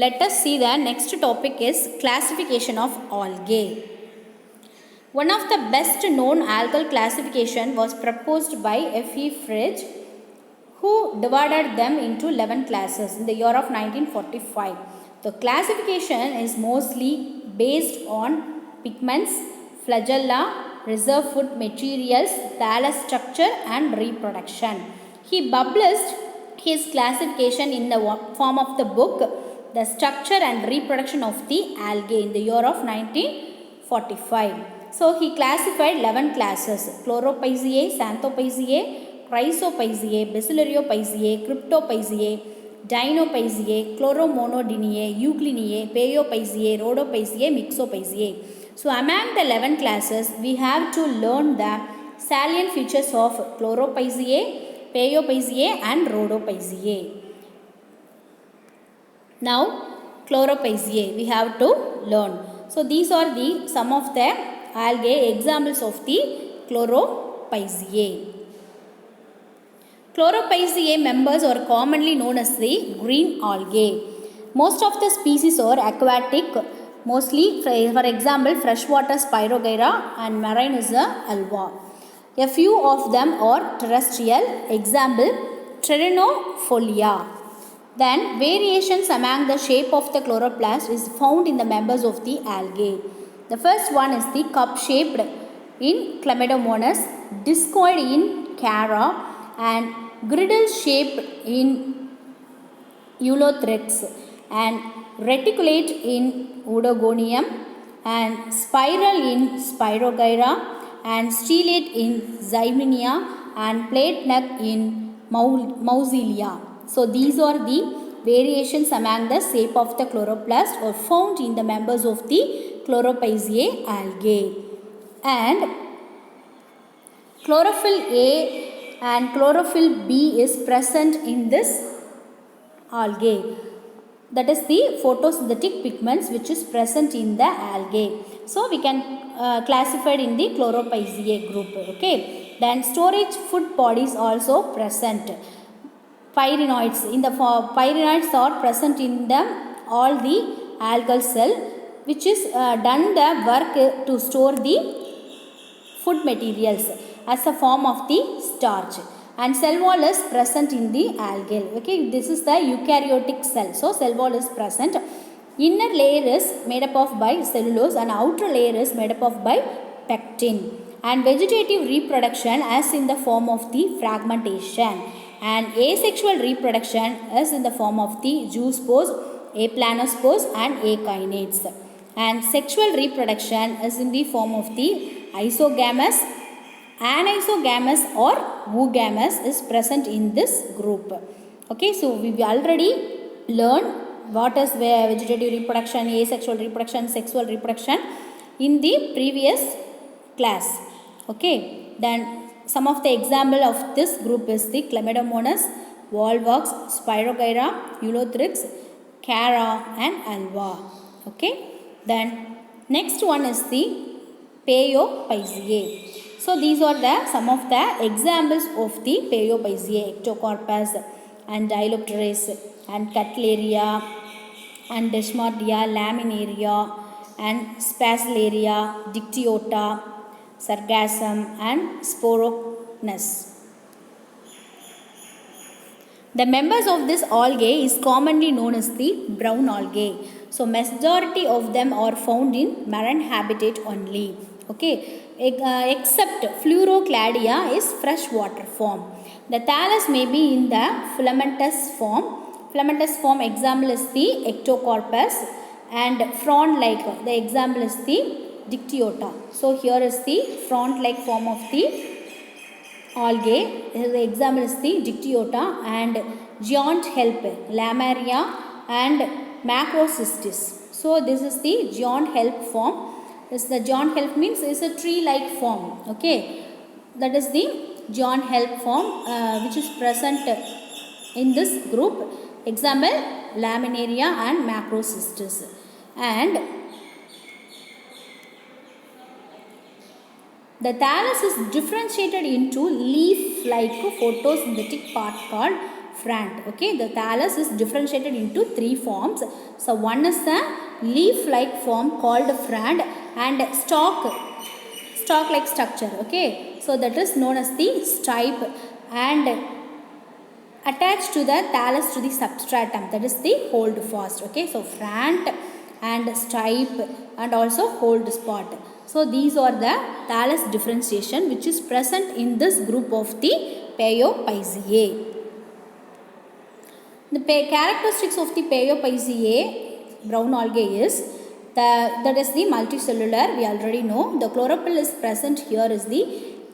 Let us see the next topic is classification of algae. One of the best known algal classification was proposed by F.E. Fridge, who divided them into 11 classes in the year of 1945. The classification is mostly based on pigments, flagella, reserve food materials, thallus structure and reproduction. He published his classification in the form of the book The Structure and Reproduction of the Algae in the year of 1945. So he classified 11 classes: Chlorophyceae, Xanthophyceae, Chrysophyceae, Basilariopiceae, Cryptophyceae, Dinophyceae, Chloromonodineae, Eugleniae, Paeophyceae, Rhodophyceae, Mixophyceae. So among the 11 classes, we have to learn the salient features of Chlorophyceae, Paeophyceae and Rhodophyceae. Now, Chlorophyceae we have to learn. So these are the some of the algae examples of the Chlorophyceae. Chlorophyceae members are commonly known as the green algae. Most of the species are aquatic, mostly for example freshwater Spirogyra and marine is the Alba. A few of them are terrestrial, example Pterinofolia. Then variations among the shape of the chloroplast is found in the members of the algae. The first one is the cup shaped in Chlamydomonas, discoid in Chara and griddle shaped in Eulothrix and reticulate in Oedogonium and spiral in Spirogyra and stellate in Xymenia and plate neck in Mausilia. So these are the variations among the shape of the chloroplast or found in the members of the Chlorophyceae algae. And chlorophyll A and chlorophyll B is present in this algae. That is the photosynthetic pigments which is present in the algae. So we can classify it in the Chlorophyceae group. Okay. Then storage food bodies also present. Pyrenoids. In the pyrenoids are present in the all the algal cell which is done the work to store the food materials as a form of the starch. And cell wall is present in the algae. Okay, this is the eukaryotic cell. So cell wall is present. Inner layer is made up of by cellulose and outer layer is made up of by pectin. And vegetative reproduction as in the form of the fragmentation. And asexual reproduction is in the form of the zoospores, aplanospores and akinates. And sexual reproduction is in the form of the isogamous, anisogamous or oogamous is present in this group. Okay, so we already learned what is vegetative reproduction, asexual reproduction, sexual reproduction in the previous class. Okay, then some of the example of this group is the Chlamydomonas, Volvox, Spirogyra, Eulothrix, Chara and Alba. Okay, then next one is the Paeophyceae. So these are the some of the examples of the Paeophyceae: Ectocarpus and Dilopteris and Catleria and Desmartia, Laminaria and Spasilaria, Dictyota, Sargassum and Sporocnus. The members of this algae is commonly known as the brown algae. So majority of them are found in marine habitat only. Okay, except Fluorocladia is freshwater form. The thallus may be in the filamentous form. Filamentous form example is the Ectocarpus and frond-like. The example is the Dictyota. So here is the frond-like form of the algae. The example is the Dictyota and giant help, Lamaria and Macrocystis. So this is the giant help form. This the giant help means is a tree-like form. Okay, that is the giant help form which is present in this group. Example Laminaria and Macrocystis. And the thallus is differentiated into leaf-like photosynthetic part called front. Okay, the thallus is differentiated into three forms. So one is the leaf-like form called frond and stalk-like structure. Okay, so that is known as the stipe and attached to the thallus to the substratum, that is the hold fast. Okay, so front and stipe and also hold spot. So these are the thallus differentiation which is present in this group of the Paeophyceae. The characteristics of the Paeophyceae brown algae is that is the multicellular. We already know the chlorophyll is present here is the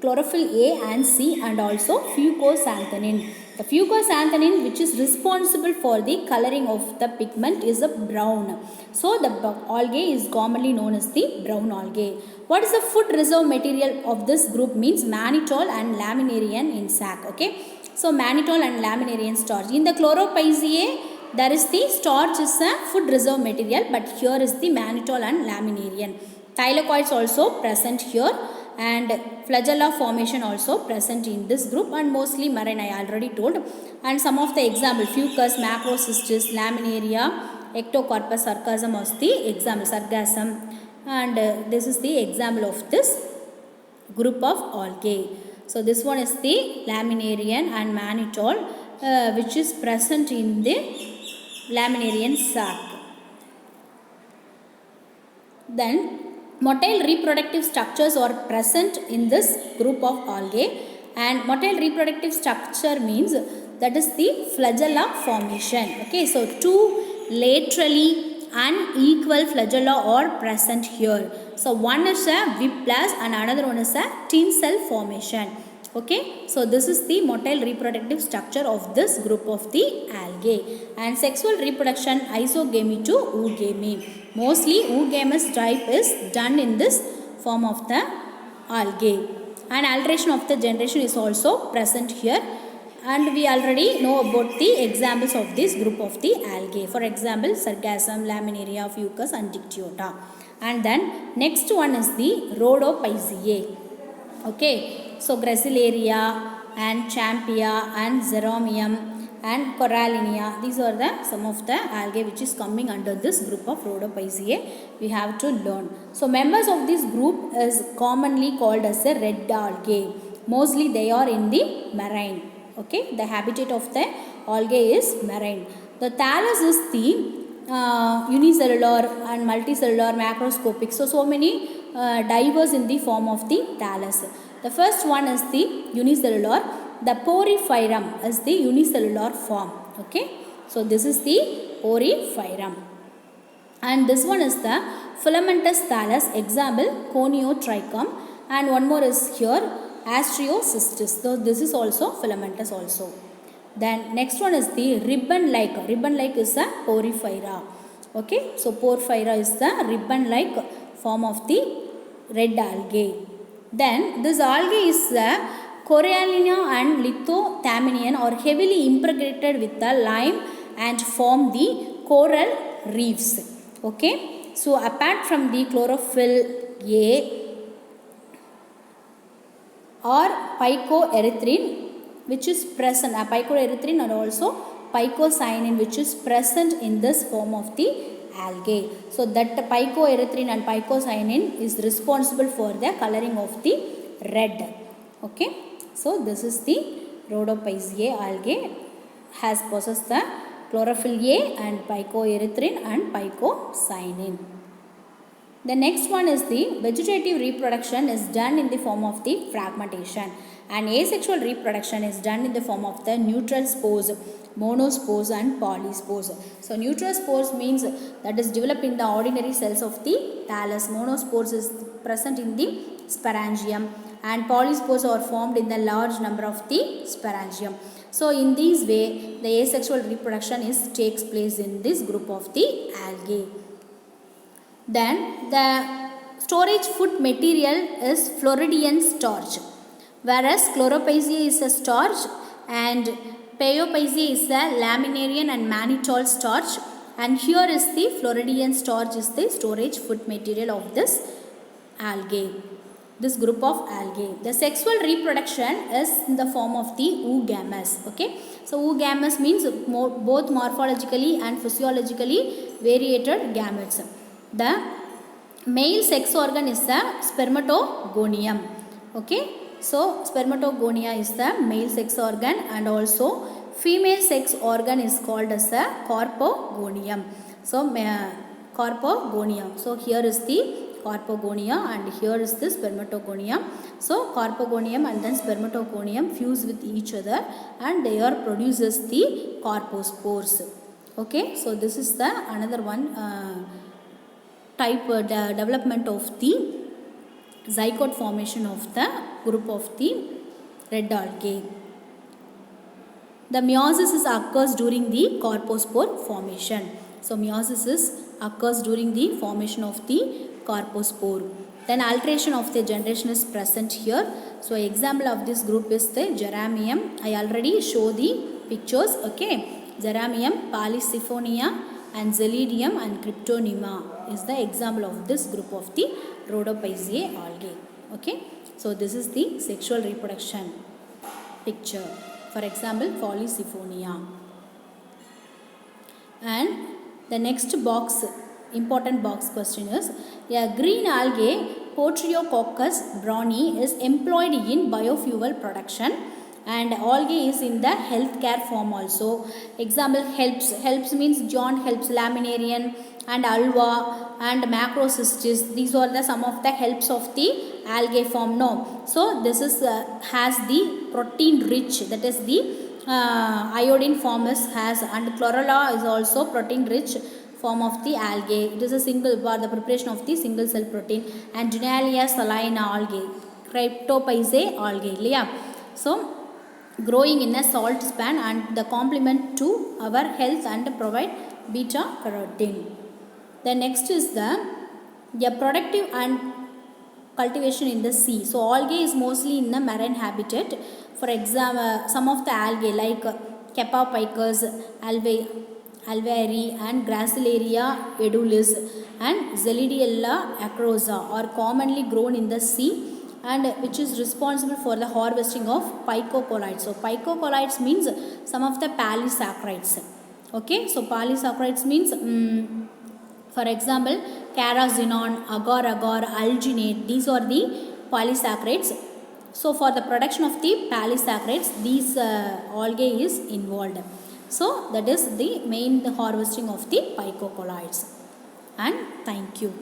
chlorophyll A and C and also fucoxanthin. The fucoxanthin which is responsible for the coloring of the pigment is a brown. So the algae is commonly known as the brown algae. What is the food reserve material of this group means mannitol and laminarian in sac. Okay. So mannitol and laminarian starch. In the Chlorophyceae there is the starch is a food reserve material, but here is the mannitol and laminarian. Thylakoids also present here and flagella formation also present in this group and mostly marine I already told. And some of the example fucus, macrocystis, laminaria, ectocarpus, sargassum was the example, sargassum, and this is the example of this group of algae. So this one is the laminarian and mannitol which is present in the laminarian sac. Then motile reproductive structures are present in this group of algae, and motile reproductive structure means that is the flagella formation. Okay, so two laterally unequal flagella are present here. So one is a whip blast and another one is a tin cell formation. Okay, so this is the motile reproductive structure of this group of the algae. And sexual reproduction isogamy to oogamy. Mostly oogamous type is done in this form of the algae. And alteration of the generation is also present here. And we already know about the examples of this group of the algae. For example, sargassum, laminaria, fucus and dictyota. And then next one is the Rhodophyceae. Okay, so Gracilaria and Champia and Xeromium and Corallinia, these are the some of the algae which is coming under this group of Rhodophyceae we have to learn. So members of this group is commonly called as the red algae. Mostly they are in the marine. Okay, the habitat of the algae is marine. The thallus is the unicellular and multicellular macroscopic. So many diverse in the form of the thallus. The first one is the unicellular. The porphyrum is the unicellular form. Okay, so this is the porphyrum. And this one is the filamentous thallus, example Coniotrichum, and one more is here Astrocystis. So this is also filamentous also. Then next one is the ribbon-like. Ribbon-like is the porphyra. Okay, so porphyra is the ribbon-like form of the red algae. Then this algae is the Corallinia and Lithothamnion are heavily impregnated with the lime and form the coral reefs. Okay, so apart from the chlorophyll A or picoerythrin which is present, picoerythrin and also picocyanin which is present in this form of the algae. So that picoerythrin and picocyanin is responsible for the coloring of the red. Okay, so this is the Rhodophyceae algae has possessed the chlorophyll A and picoerythrin and picocyanin. The next one is the vegetative reproduction is done in the form of the fragmentation, and asexual reproduction is done in the form of the neutral spores, monospores and polyspores. So neutral spores means that is developed in the ordinary cells of the thallus. Monospores is present in the sporangium and polyspores are formed in the large number of the sporangium. So in this way the asexual reproduction takes place in this group of the algae. Then the storage food material is Floridian starch, whereas Chlorophyceae is a starch and Paeophyceae is a laminarian and mannitol starch, and here is the Floridian starch is the storage food material of this algae. this group of algae. The sexual reproduction is in the form of the oogamous. Okay, so oogamous means both morphologically and physiologically variated gametes. The male sex organ is the spermatogonium. Okay, so spermatogonia is the male sex organ, and also female sex organ is called as the corpogonium. So corpogonium. So here is the corpogonia and here is the spermatogonium. So corpogonium and then spermatogonium fuse with each other and they are produces the corpospores. Okay, so this is the another one type development of the zygote formation of the group of the red algae. The meiosis occurs during the corpospore formation. So meiosis occurs during the formation of the corpospore. Then alteration of the generation is present here. So example of this group is the geranium. I already show the pictures. Okay, geranium, Polysiphonia and Xylidium and Cryptonema is the example of this group of the Rhodophyceae algae. Okay, so this is the sexual reproduction picture. For example, Polysiphonia. And the next box, important box question is, a green algae Potriococcus brownie is employed in biofuel production, and algae is in the healthcare form also. Example, helps means John helps, laminarian and alva and macrocystis. These are the some of the helps of the algae form. No, so this is has the protein rich, that is the iodine form is has, and chlorella is also protein rich form of the algae. It is a single for the preparation of the single cell protein. And Dunalia salina algae, Cryptophyceae algae. Yeah, so growing in a salt span and the complement to our health and provide beta carotene. The next is the productive and cultivation in the sea. So algae is mostly in the marine habitat. For example, some of the algae like Kappa picus, alveari and Gracilaria edulis and Xylidiella acrosa are commonly grown in the sea, and which is responsible for the harvesting of picocolites. So picocolites means some of the polysaccharides. Okay, so polysaccharides means for example, carrageenan, agar-agar, alginate, these are the polysaccharides. So for the production of the polysaccharides, these algae is involved. So that is the main harvesting of the picocolites. And thank you.